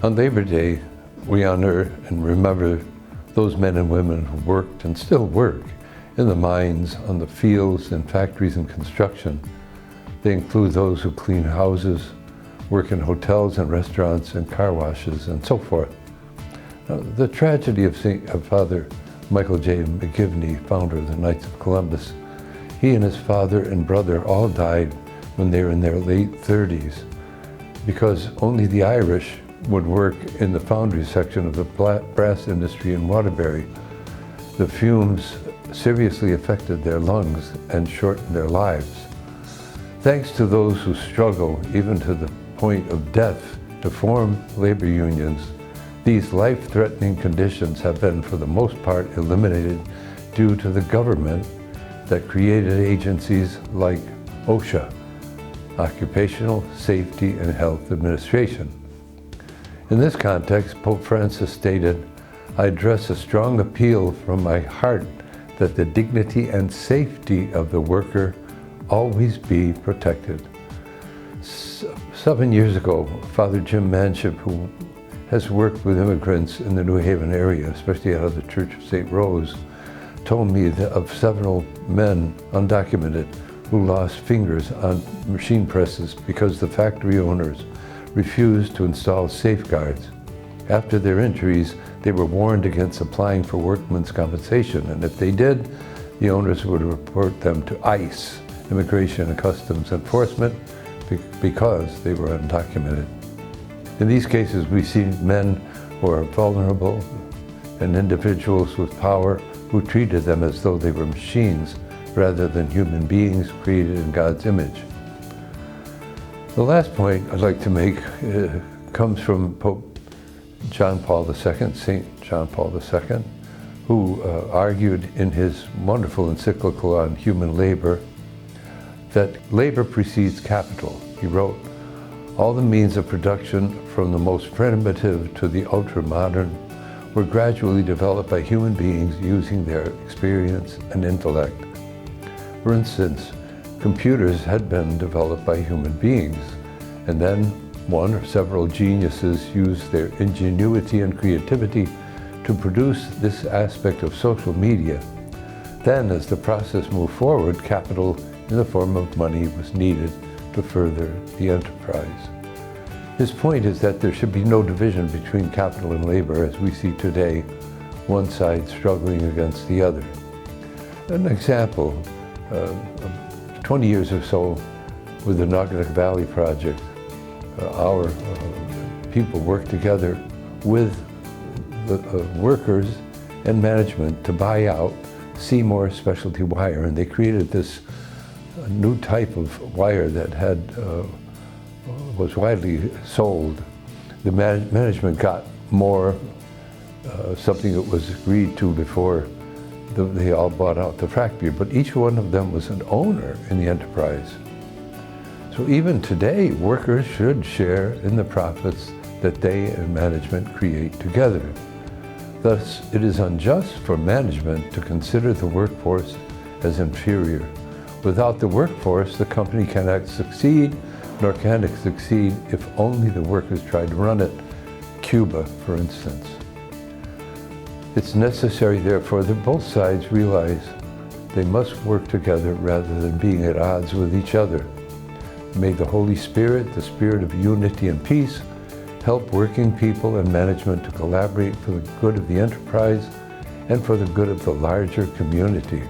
On Labor Day, we honor and remember those men and women who worked and still work in the mines, on the fields, in factories and construction. They include those who clean houses, work in hotels and restaurants and car washes and so forth. The tragedy of Father Michael J. McGivney, founder of the Knights of Columbus, he and his father and brother all died when they were in their late 30s because only the Irish would work in the foundry section of the brass industry in Waterbury. The fumes seriously affected their lungs and shortened their lives. Thanks to those who struggle, even to the point of death, to form labor unions, these life-threatening conditions have been, for the most part, eliminated due to the government that created agencies like OSHA, Occupational Safety and Health Administration. In this context, Pope Francis stated, "I address a strong appeal from my heart that the dignity and safety of the worker always be protected." 7 years ago, Father Jim Manship, who has worked with immigrants in the New Haven area, especially out of the Church of St. Rose, told me that of several men, undocumented, who lost fingers on machine presses because the factory owners refused to install safeguards. After their injuries, they were warned against applying for workmen's compensation, and if they did, the owners would report them to ICE, Immigration and Customs Enforcement, because they were undocumented. In these cases, we see men who are vulnerable and individuals with power who treated them as though they were machines rather than human beings created in God's image. The last point I'd like to make comes from Pope John Paul II, St. John Paul II, who argued in his wonderful encyclical on human labor that labor precedes capital. He wrote, "All the means of production, from the most primitive to the ultra-modern, were gradually developed by human beings using their experience and intellect. For instance, computers had been developed by human beings, and then one or several geniuses used their ingenuity and creativity to produce this aspect of social media. Then, as the process moved forward, capital in the form of money was needed to further the enterprise." His point is that there should be no division between capital and labor as we see today, one side struggling against the other. An example, 20 years or so with the Naugatuck Valley Project, our people worked together with the workers and management to buy out Seymour Specialty Wire, and they created this new type of wire that was widely sold. The management got more, something that was agreed to before they all bought out the factory, but each one of them was an owner in the enterprise. So even today, workers should share in the profits that they and management create together. Thus, it is unjust for management to consider the workforce as inferior. Without the workforce, the company cannot succeed, nor can it succeed if only the workers try to run it. Cuba, for instance. It's necessary, therefore, that both sides realize they must work together rather than being at odds with each other. May the Holy Spirit, the spirit of unity and peace, help working people and management to collaborate for the good of the enterprise and for the good of the larger community.